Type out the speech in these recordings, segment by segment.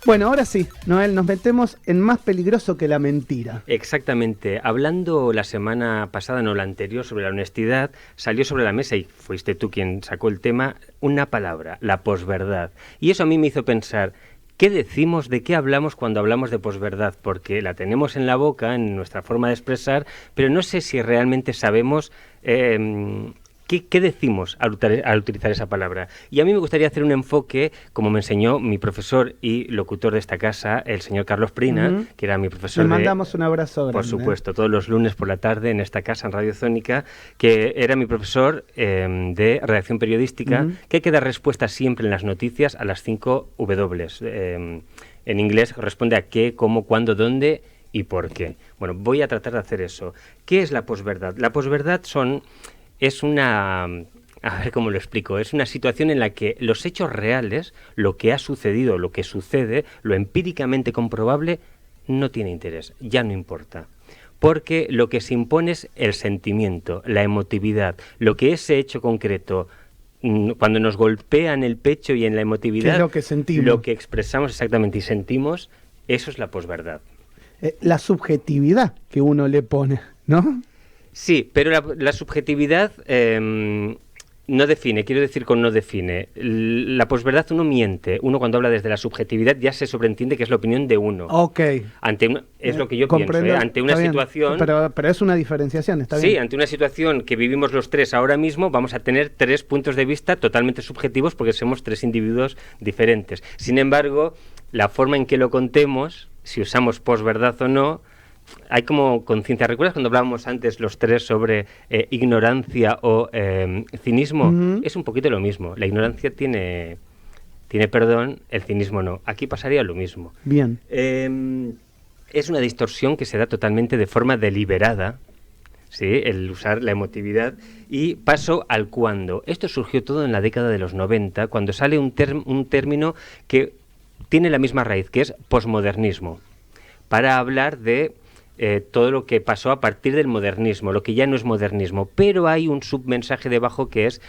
Bueno, ahora sí, Noel, nos metemos en más peligroso que la mentira. Exactamente. Hablando la semana pasada, no la anterior, sobre la honestidad, salió sobre la mesa, y fuiste tú quien sacó el tema, una palabra, la posverdad. Y eso a mí me hizo pensar, ¿qué decimos, de qué hablamos cuando hablamos de posverdad? Porque la tenemos en la boca, en nuestra forma de expresar, pero no sé si realmente sabemos ¿qué decimos al utilizar esa palabra? Y a mí me gustaría hacer un enfoque, como me enseñó mi profesor y locutor de esta casa, el señor Carlos Prina, que era mi profesor. Le mandamos un abrazo grande. Por supuesto, todos los lunes por la tarde en esta casa, en Radio Zónica, que era mi profesor de redacción periodística, que hay que dar respuesta siempre en las noticias a las 5 W. En inglés responde a qué, cómo, cuándo, dónde y por qué. Bueno, voy a tratar de hacer eso. ¿Qué es la posverdad? La posverdad es una, a ver cómo lo explico, es una situación en la que los hechos reales, lo que ha sucedido, lo que sucede, lo empíricamente comprobable, no tiene interés, ya no importa. Porque lo que se impone es el sentimiento, la emotividad, lo que ese hecho concreto, cuando nos golpea en el pecho y en la emotividad, es lo que sentimos, lo que expresamos exactamente y sentimos, eso es la posverdad. La subjetividad que uno le pone, ¿no? Sí, pero la subjetividad no define, quiero decir con no define. La posverdad uno miente. Uno cuando habla desde la subjetividad ya se sobreentiende que es la opinión de uno. Ok. Es lo que yo pienso. Ante una situación... Pero es una diferenciación, ¿está bien? Sí, ante una situación que vivimos los tres ahora mismo, vamos a tener tres puntos de vista totalmente subjetivos porque somos tres individuos diferentes. Sin embargo, la forma en que lo contemos, si usamos posverdad o no, hay como conciencia. ¿Recuerdas cuando hablábamos antes los tres sobre ignorancia o cinismo? Es un poquito lo mismo. La ignorancia tiene perdón, el cinismo no. Aquí pasaría lo mismo. Bien. Es una distorsión que se da totalmente de forma deliberada, ¿sí? El usar la emotividad. Y paso al cuándo. Esto surgió todo en la década de los 90, cuando sale un término que tiene la misma raíz, que es posmodernismo, para hablar de todo lo que pasó a partir del modernismo, lo que ya no es modernismo, pero hay un submensaje debajo que es,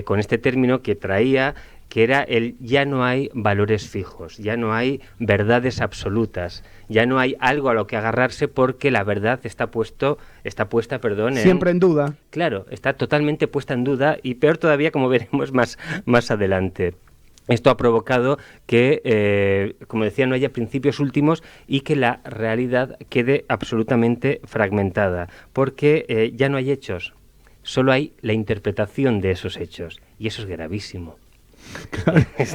con este término que traía, que era ya no hay valores fijos, ya no hay verdades absolutas, ya no hay algo a lo que agarrarse porque la verdad está puesta, siempre en duda. Claro, está totalmente puesta en duda y peor todavía, como veremos más adelante. Esto ha provocado que, como decía, no haya principios últimos y que la realidad quede absolutamente fragmentada, porque ya no hay hechos, solo hay la interpretación de esos hechos, y eso es gravísimo.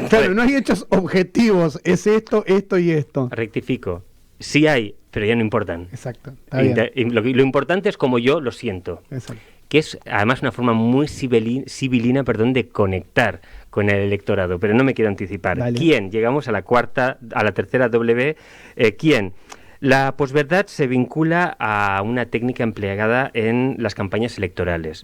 Claro, no hay hechos objetivos, es esto y esto. Rectifico, sí hay, pero ya no importan. Exacto. Lo importante es como yo lo siento. Exacto. Que es además una forma muy civilina, de conectar con el electorado, pero no me quiero anticipar. Vale. ¿Quién? Llegamos a la tercera W. ¿Quién? La posverdad se vincula a una técnica empleada en las campañas electorales.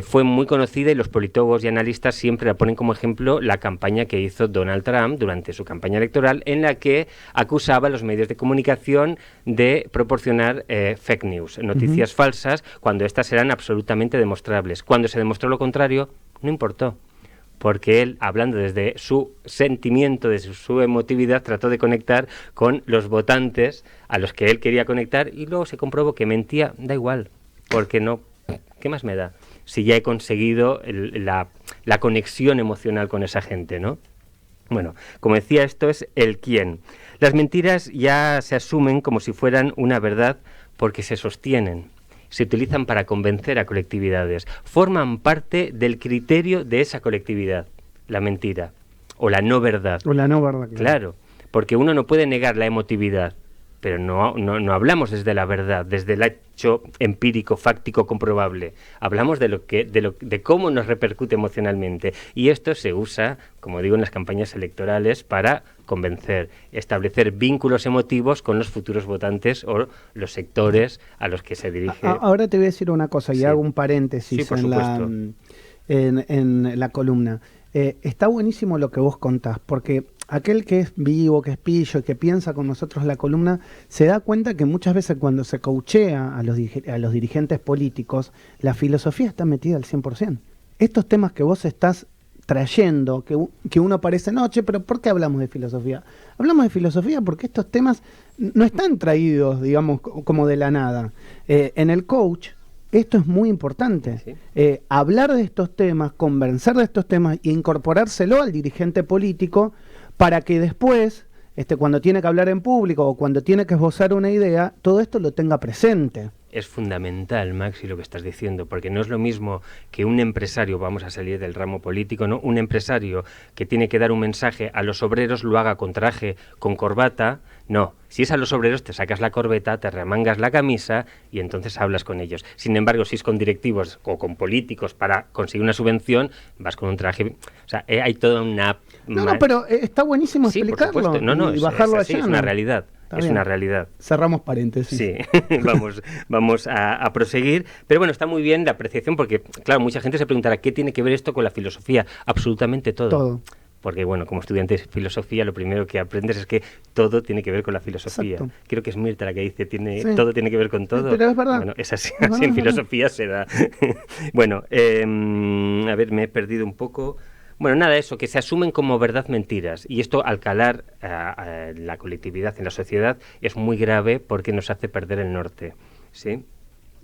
Fue muy conocida y los politólogos y analistas siempre la ponen como ejemplo la campaña que hizo Donald Trump durante su campaña electoral, en la que acusaba a los medios de comunicación de proporcionar fake news, noticias falsas, cuando éstas eran absolutamente demostrables. Cuando se demostró lo contrario, no importó, porque él, hablando desde su sentimiento, desde su emotividad, trató de conectar con los votantes a los que él quería conectar, y luego se comprobó que mentía. Da igual, porque no, ¿qué más me da? Si ya he conseguido la conexión emocional con esa gente, ¿no? Bueno, como decía, esto es el quién. Las mentiras ya se asumen como si fueran una verdad porque se sostienen, se utilizan para convencer a colectividades, forman parte del criterio de esa colectividad, la mentira, o la no verdad. O la no verdad, claro, porque uno no puede negar la emotividad, pero no hablamos desde la verdad, desde el hecho empírico, fáctico, comprobable. Hablamos de cómo nos repercute emocionalmente. Y esto se usa, como digo, en las campañas electorales para convencer, establecer vínculos emotivos con los futuros votantes o los sectores a los que se dirige. Ahora te voy a decir una cosa y hago un paréntesis en la columna. Está buenísimo lo que vos contás, porque aquel que es vivo, que es pillo, que piensa con nosotros la columna, se da cuenta que muchas veces cuando se coachea a los dirigentes políticos, la filosofía está metida al 100%. Estos temas que vos estás trayendo, que uno parece, no, che, pero ¿por qué hablamos de filosofía? Hablamos de filosofía porque estos temas no están traídos, digamos, como de la nada. En el coach, esto es muy importante. ¿Sí? Hablar de estos temas, conversar de estos temas e incorporárselo al dirigente político para que después, cuando tiene que hablar en público o cuando tiene que esbozar una idea, todo esto lo tenga presente. Es fundamental, Maxi, lo que estás diciendo, porque no es lo mismo que un empresario, vamos a salir del ramo político, ¿no? Un empresario que tiene que dar un mensaje a los obreros lo haga con traje, con corbata. No, si es a los obreros te sacas la corbata, te remangas la camisa y entonces hablas con ellos. Sin embargo, si es con directivos o con políticos para conseguir una subvención, vas con un traje. O sea, hay toda una... No, pero está buenísimo explicarlo y bajarlo allá. Es una realidad. Está es bien. Una realidad. Cerramos paréntesis. Sí, vamos a proseguir. Pero bueno, está muy bien la apreciación porque, claro, mucha gente se preguntará ¿qué tiene que ver esto con la filosofía? Absolutamente todo. Todo. Porque, bueno, como estudiante de filosofía, lo primero que aprendes es que todo tiene que ver con la filosofía. Exacto. Creo que es Mirta la que dice, todo tiene que ver con todo. Pero es verdad. Bueno, es así, en filosofía se da. Bueno, a ver, me he perdido un poco. Bueno, nada, eso, que se asumen como verdad mentiras. Y esto, al calar a la colectividad en la sociedad, es muy grave porque nos hace perder el norte, ¿sí?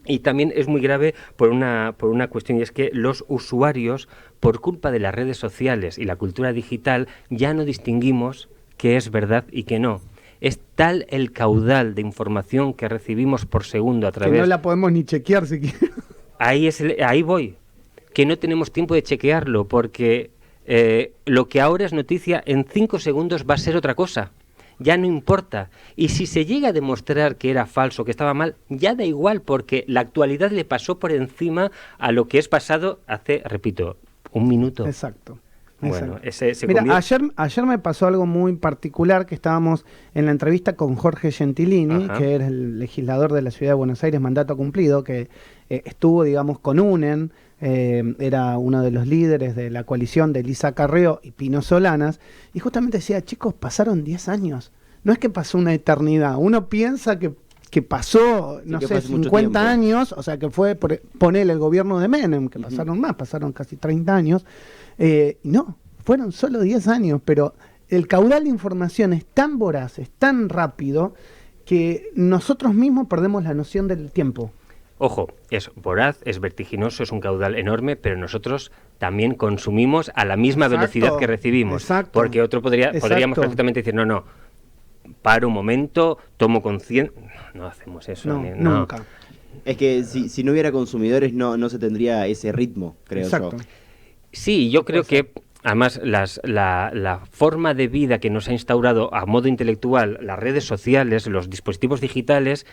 Y también es muy grave por una cuestión, y es que los usuarios, por culpa de las redes sociales y la cultura digital, ya no distinguimos qué es verdad y qué no. Es tal el caudal de información que recibimos por segundo a través... Que no la podemos ni chequear siquiera. Ahí voy. Que no tenemos tiempo de chequearlo, porque lo que ahora es noticia, en 5 segundos va a ser otra cosa. Ya no importa. Y si se llega a demostrar que era falso, que estaba mal, ya da igual, porque la actualidad le pasó por encima a lo que es pasado hace, repito, 1 minuto. Exacto. Bueno, Mira, ayer me pasó algo muy particular, que estábamos en la entrevista con Jorge Gentilini, Ajá. que era el legislador de la Ciudad de Buenos Aires, mandato cumplido, que estuvo, digamos, con UNEN, era uno de los líderes de la coalición de Elisa Carrió y Pino Solanas, y justamente decía, chicos, pasaron 10 años, no es que pasó una eternidad, uno piensa que pasó, no sé, 50 años, o sea, que fue, ponele el gobierno de Menem, que pasaron más, pasaron casi 30 años, no, fueron solo 10 años, pero el caudal de información es tan voraz, es tan rápido, que nosotros mismos perdemos la noción del tiempo. Ojo, es voraz, es vertiginoso, es un caudal enorme, pero nosotros también consumimos a la misma velocidad que recibimos. Exacto, porque podríamos perfectamente decir, no, paro un momento, tomo conciencia. No hacemos eso. No, nunca. Es que si no hubiera consumidores no se tendría ese ritmo, creo yo. Sí, yo creo que además la forma de vida que nos ha instaurado a modo intelectual las redes sociales, los dispositivos digitales,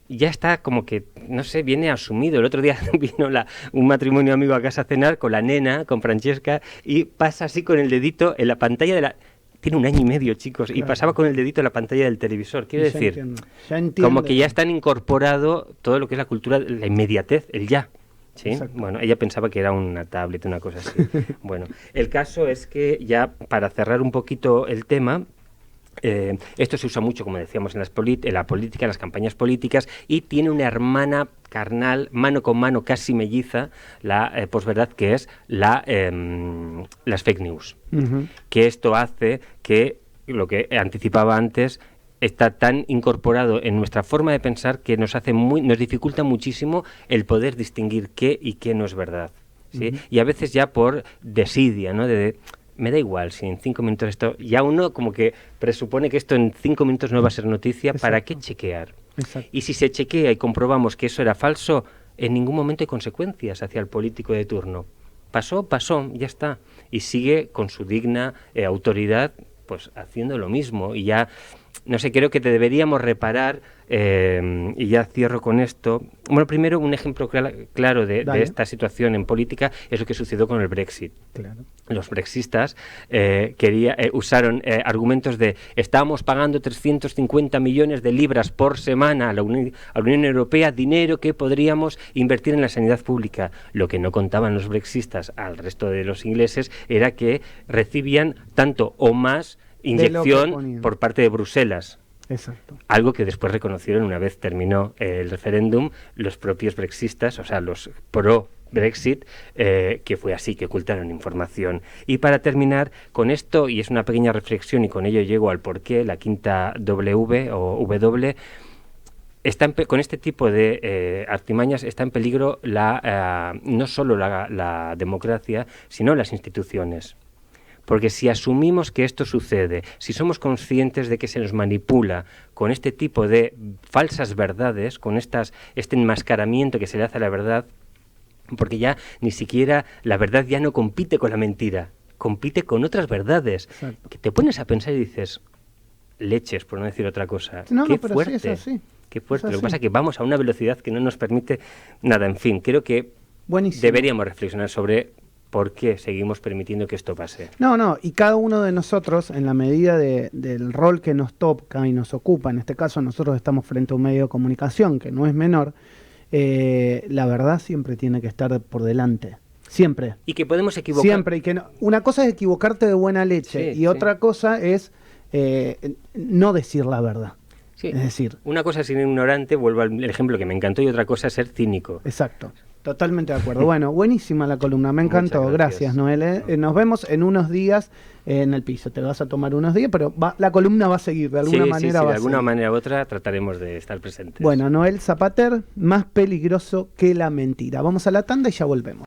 ya está como que, no sé, viene asumido. El otro día vino un matrimonio amigo a casa a cenar con la nena, con Francesca, y pasa así con el dedito en la pantalla de la... Tiene 1 año y medio, chicos, claro. Y pasaba con el dedito en la pantalla del televisor. Quiero decir, ya entiendo. Como que ya están incorporado todo lo que es la cultura, la inmediatez, el ya. ¿Sí? Exacto. Bueno, ella pensaba que era una tablet, una cosa así. Bueno, el caso es que ya para cerrar un poquito el tema, esto se usa mucho, como decíamos, en la política, en las campañas políticas, y tiene una hermana carnal, mano con mano, casi melliza, la posverdad, que es las fake news. Uh-huh. Que esto hace que, lo que anticipaba antes, está tan incorporado en nuestra forma de pensar que nos dificulta muchísimo el poder distinguir qué y qué no es verdad, ¿sí? Uh-huh. Y a veces ya por desidia, ¿no? Me da igual si en 5 minutos esto... Ya uno como que presupone que esto en 5 minutos no va a ser noticia. Exacto. ¿Para qué chequear? Exacto. Y si se chequea y comprobamos que eso era falso, en ningún momento hay consecuencias hacia el político de turno. Pasó, ya está. Y sigue con su digna autoridad, pues haciendo lo mismo. Y ya, no sé, creo que deberíamos reparar, y ya cierro con esto. Bueno, primero un ejemplo claro de esta situación en política es lo que sucedió con el Brexit. Claro. Los brexistas usaron argumentos de estábamos pagando 350 millones de libras por semana a la Unión Europea, dinero que podríamos invertir en la sanidad pública. Lo que no contaban los brexistas al resto de los ingleses era que recibían tanto o más inyección por parte de Bruselas. Exacto. Algo que después reconocieron una vez terminó el referéndum los propios brexistas, o sea, los pro Brexit, que fue así, que ocultaron información. Y para terminar con esto, y es una pequeña reflexión y con ello llego al porqué, la quinta W o W, con este tipo de artimañas está en peligro no solo la democracia, sino las instituciones. Porque si asumimos que esto sucede, si somos conscientes de que se nos manipula con este tipo de falsas verdades, con este enmascaramiento que se le hace a la verdad, porque ya ni siquiera la verdad ya no compite con la mentira, compite con otras verdades. Exacto. Que te pones a pensar y dices, leches, por no decir otra cosa. Qué fuerte, sí, es así. Qué fuerte. Lo que pasa es que vamos a una velocidad que no nos permite nada. En fin, creo que deberíamos reflexionar sobre por qué seguimos permitiendo que esto pase. No, y cada uno de nosotros, en la medida del rol que nos toca y nos ocupa, en este caso nosotros estamos frente a un medio de comunicación que no es menor, la verdad siempre tiene que estar por delante. Siempre. Y que podemos equivocar. Siempre. Y que una cosa es equivocarte de buena leche y otra cosa es no decir la verdad. Sí. Es decir, una cosa es ser ignorante, vuelvo al ejemplo que me encantó, y otra cosa es ser cínico. Exacto. Totalmente de acuerdo. Bueno, buenísima la columna, me encantó. Gracias, Noel. Nos vemos en unos días en el piso. Te vas a tomar unos días, pero la columna va a seguir, de alguna manera va a seguir. De alguna manera u otra trataremos de estar presentes. Bueno, Noel Zapater, más peligroso que la mentira. Vamos a la tanda y ya volvemos.